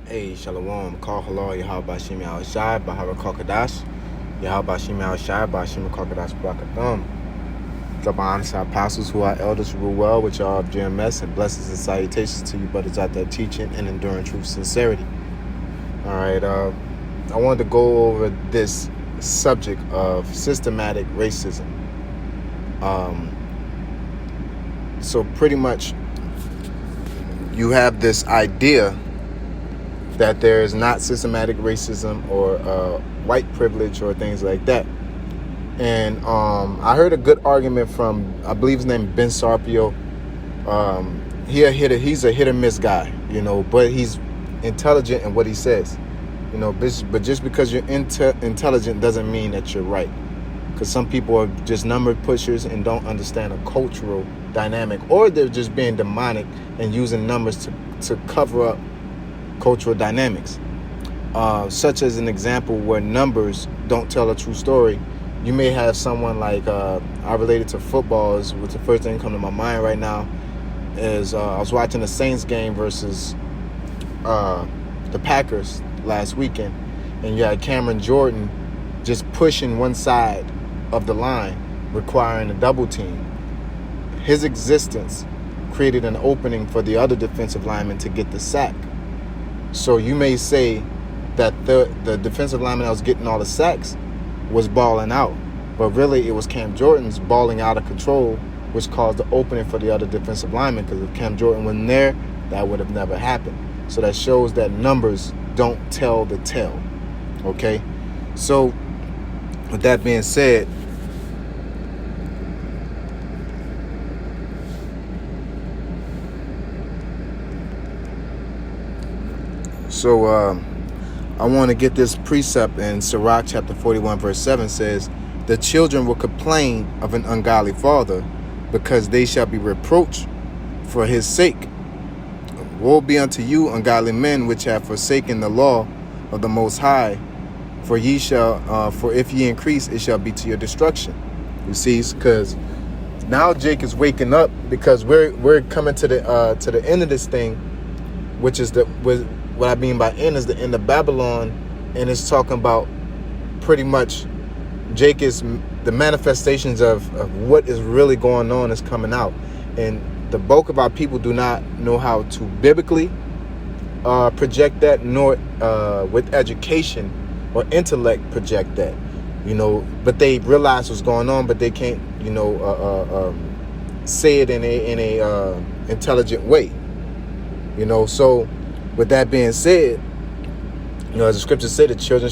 Hey, Shalom, Call Halal, Yahweh Shim Al Shai, Bahara Kokadash, Yahweh Shim Al Shai, Bahashim Kokadash Brakathum. Drop by honest apostles who are elders who rule well, which are of GMS, and blessings and salutations to you brothers out there teaching and enduring truth sincerity. All right, I wanted to go over this subject of systematic racism. So pretty much you have this idea that there is not systematic racism or white privilege or things like that. And I heard a good argument from, I believe his name is Ben Sarpio. He's a hit or miss guy, but he's intelligent in what he says. But just because you're intelligent doesn't mean that you're right. Because some people are just number pushers and don't understand a cultural dynamic, or they're just being demonic and using numbers to cover up cultural dynamics. Such as an example where numbers don't tell a true story. You may have someone like, I related to football, is what's the first thing come to my mind right now, is I was watching the Saints game versus the Packers last weekend, and you had Cameron Jordan just pushing one side of the line, requiring a double team. His existence created an opening for the other defensive lineman to get the sack. So you may say that the defensive lineman that was getting all the sacks was balling out, but really it was Cam Jordan's balling out of control, which caused the opening for the other defensive lineman, because if Cam Jordan wasn't there, that would have never happened. So that shows that numbers don't tell the tale. Okay? So with that being said, I want to get this precept in Sirach chapter 41 verse 7 says, the children will complain of an ungodly father, because they shall be reproached for his sake. Woe be unto you, ungodly men, which have forsaken the law of the Most High, for ye shall, for if ye increase, it shall be to your destruction. You see, because now Jake is waking up, because we're coming to the end of this thing, which is what I mean by end is the end of Babylon, and it's talking about pretty much Jake is the manifestations of what is really going on is coming out. And the bulk of our people do not know how to biblically project that, nor with education or intellect project that, but they realize what's going on, but they can't, say it in a intelligent way, so with that being said, as the scriptures say, the children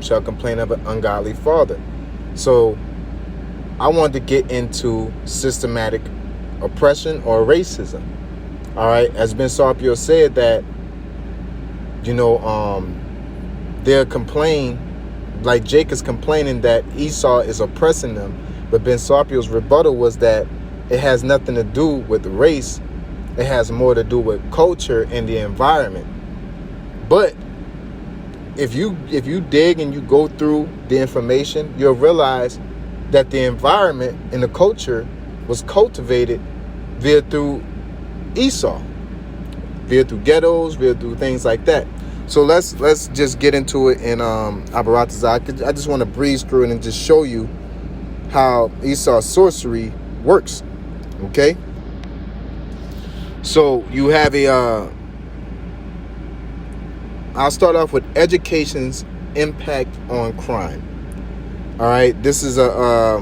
shall complain of an ungodly father. So I wanted to get into systematic oppression or racism. All right, as Ben Sarpio said that, they'll complain, like Jake is complaining that Esau is oppressing them, but Ben Sarpio's rebuttal was that it has nothing to do with race. It has more to do with culture and the environment. But if you dig and you go through the information, you'll realize that the environment and the culture was cultivated via through Esau, via through ghettos, via through things like that. So let's just get into it in Abaratazah. I just want to breeze through it and just show you how Esau's sorcery works. Okay? So you have I'll start off with education's impact on crime. All right, this is I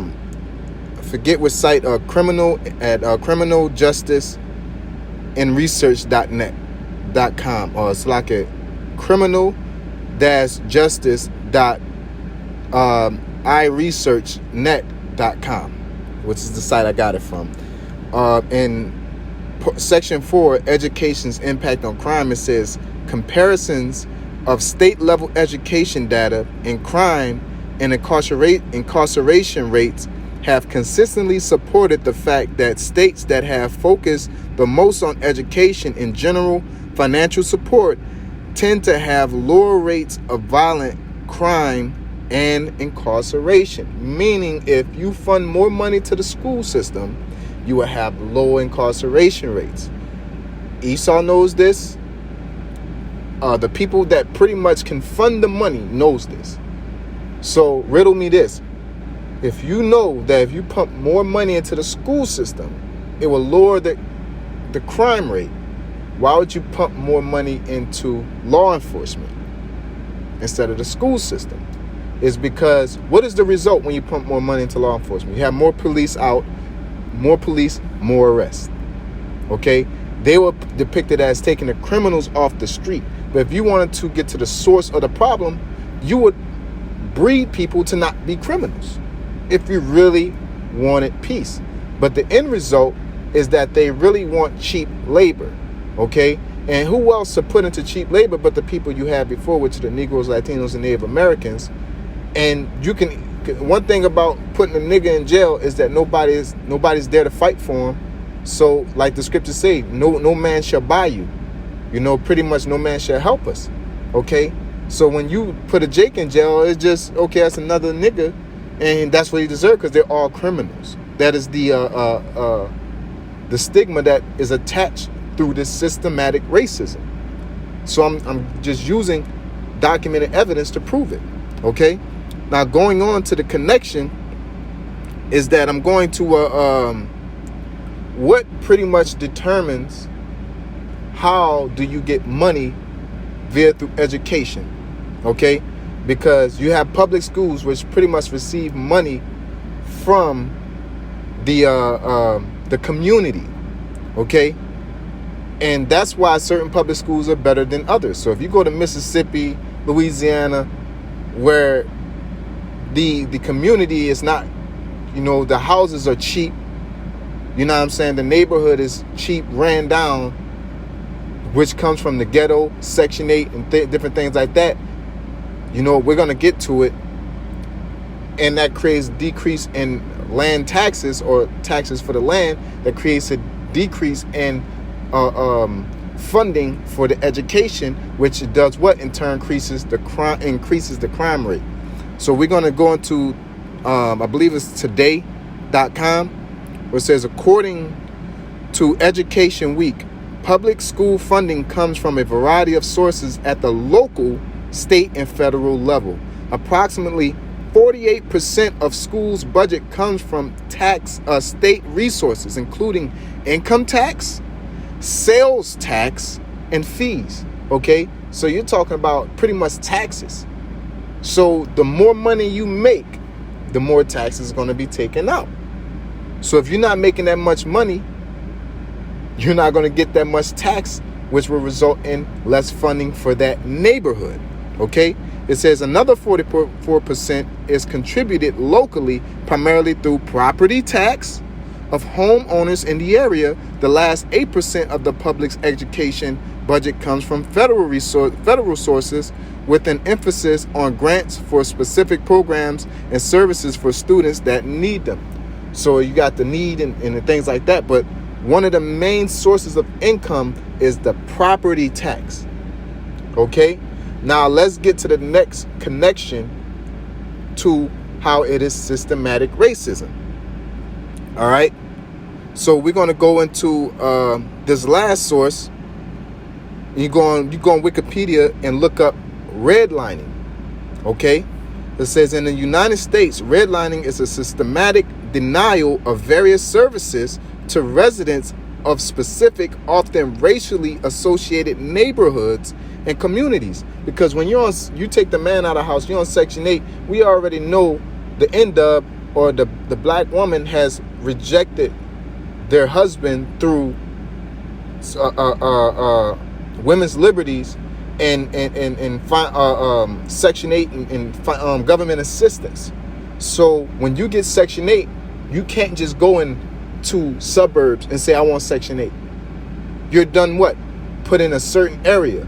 forget which site, criminal at criminaljusticeandresearch.net.com, or it's like a criminal-justice.iresearchnet.com, which is the site I got it from. In Section 4, Education's Impact on Crime, it says, comparisons of state-level education data in crime and incarceration rates have consistently supported the fact that states that have focused the most on education in general financial support tend to have lower rates of violent crime and incarceration. Meaning, if you fund more money to the school system, you will have low incarceration rates. Esau knows this. the people that pretty much can fund the money knows this. So riddle me this. If you know that if you pump more money into the school system, it will lower the crime rate, why would you pump more money into law enforcement instead of the school system? It's because what is the result when you pump more money into law enforcement? You have more police out, more police, more arrests. Okay? They were depicted as taking the criminals off the street. But if you wanted to get to the source of the problem, you would breed people to not be criminals if you really wanted peace. But the end result is that they really want cheap labor. Okay? And who else to put into cheap labor but the people you had before, which are the Negroes, Latinos, and Native Americans. And you can, one thing about putting a nigga in jail is that nobody's there to fight for him. So like the scriptures say, no man shall buy you. You know, pretty much no man shall help us. Okay? So when you put a Jake in jail, it's just, okay, that's another nigga. And that's what he deserves because they're all criminals. That is the stigma that is attached through this systematic racism. So I'm just using documented evidence to prove it. Okay? Now going on to the connection is that I'm going to what pretty much determines how do you get money through education. Okay? Because you have public schools which pretty much receive money from the community. Okay? And that's why certain public schools are better than others. So if you go to Mississippi, Louisiana, where the community is not, you know, the houses are cheap, you know what I'm saying? The neighborhood is cheap, ran down, which comes from the ghetto, Section 8, and different things like that. You know, we're going to get to it. And that creates decrease in land taxes or taxes for the land. That creates a decrease in funding for the education, which does what in turn increases the crime rate. So we're going to go into, I believe it's today.com, where it says, according to Education Week, public school funding comes from a variety of sources at the local, state, and federal level. Approximately 48% of schools' budget comes from state resources, including income tax, sales tax, and fees. Okay? So you're talking about pretty much taxes. So the more money you make, the more taxes are going to be taken out. So if you're not making that much money, you're not going to get that much tax, which will result in less funding for that neighborhood. Okay? It says another 44% is contributed locally, primarily through property tax of homeowners in the area. The last 8% of the public's education budget comes from federal sources, with an emphasis on grants for specific programs and services for students that need them. So you got the need and things like that. But one of the main sources of income is the property tax. Okay? Now let's get to the next connection to how it is systematic racism. All right? So we're going to go into this last source. You go on Wikipedia and look up redlining. Okay? It says in the United States, redlining is a systematic denial of various services to residents of specific, often racially associated neighborhoods and communities. Because when you take the man out of the house, you're on Section 8, we already know the NW or the black woman has rejected their husband through women's liberties and Section 8 and government assistance. So when you get Section 8, you can't just go into suburbs and say, I want Section 8. You're done what? Put in a certain area.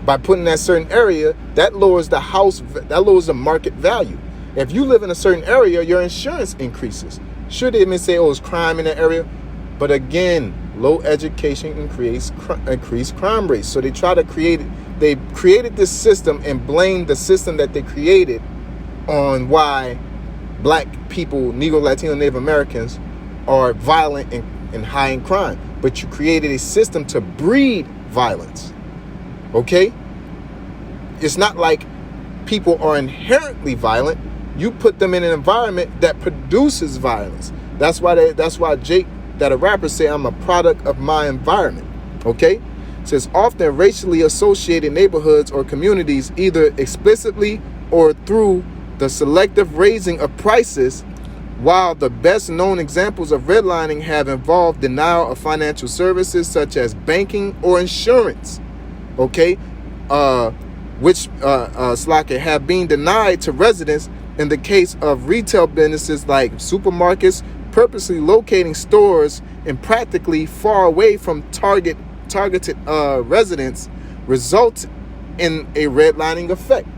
By putting that certain area, that lowers the market value. If you live in a certain area, your insurance increases. Sure, they may say, oh, it's crime in that area. But again, low education increased crime rates. So they created this system and blamed the system that they created on why black people, Negro, Latino, Native Americans are violent and high in crime. But you created a system to breed violence. Okay? it's not like people are inherently violent. You put them in an environment that produces violence. That's why Jake, that a rapper, say, I'm a product of my environment. Okay? It says often racially associated neighborhoods or communities, either explicitly or through the selective raising of prices, while the best known examples of redlining have involved denial of financial services such as banking or insurance. Okay? Which have been denied to residents in the case of retail businesses like supermarkets, purposely locating stores and practically far away from targeted residents, results in a redlining effect.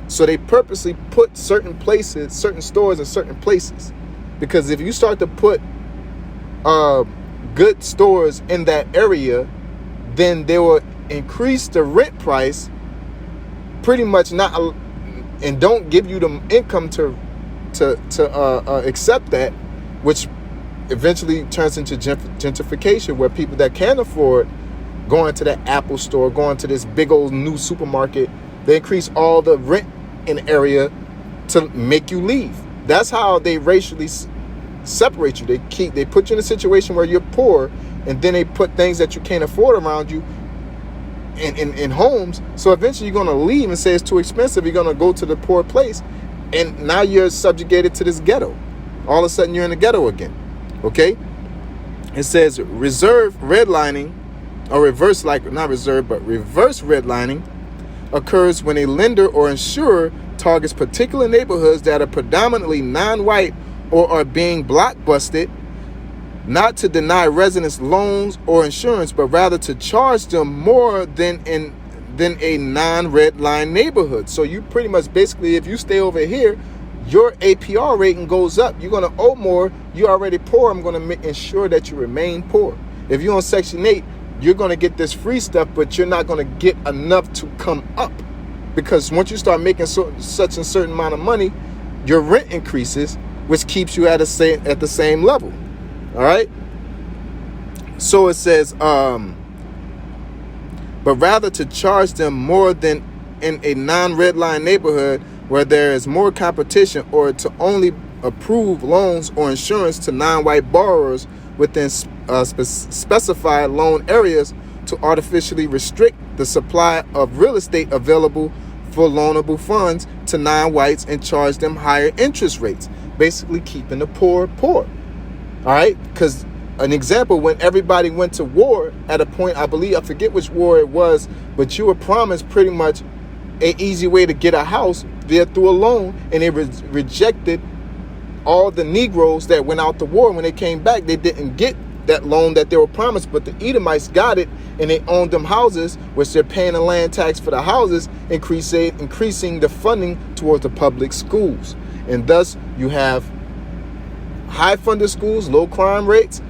So they purposely put certain stores in certain places, because if you start to put good stores in that area, then they will increase the rent price pretty much, not, and don't give you the income to accept that, which eventually turns into gentrification, where people that can afford going to that Apple store, going to this big old new supermarket, they increase all the rent in area to make you leave. That's how they racially separate you. They put you in a situation where you're poor, and then they put things that you can't afford around you in homes. So eventually you're going to leave and say it's too expensive. You're going to go to the poor place, and now you're subjugated to this ghetto. All of a sudden you're in the ghetto again. Okay? It says reverse redlining occurs when a lender or insurer targets particular neighborhoods that are predominantly non-white or are being blockbusted, not to deny residents loans or insurance, but rather to charge them more than a non-red line neighborhood. So you pretty much, basically, if you stay over here, your APR rating goes up. You're going to owe more. You're already poor. I'm going to ensure that you remain poor. If you're on Section 8, you're going to get this free stuff, but you're not going to get enough to come up, because once you start making such a certain amount of money, your rent increases, which keeps you at the same level. All right. So it says, but rather to charge them more than in a non-red line neighborhood where there is more competition, or to only approve loans or insurance to non-white borrowers within specified loan areas, to artificially restrict the supply of real estate available for loanable funds to non-whites and charge them higher interest rates, basically keeping the poor poor. All right, because an example, when everybody went to war at a point, I forget which war it was, but you were promised pretty much an easy way to get a house through a loan, and they rejected all the Negroes that went out to war. When they came back, they didn't get that loan that they were promised, but the Edomites got it, and they owned them houses, which they're paying a land tax for the houses, increasing the funding towards the public schools. And thus you have high funded schools, low crime rates,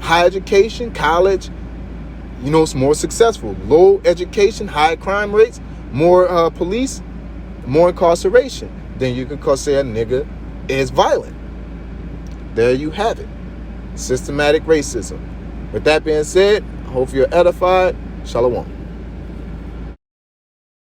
high education, college, it's more successful. Low education, high crime rates, more police, more incarceration. Then you can say a nigga is violent. There you have it. Systematic racism. With that being said, I hope you're edified. Shalom.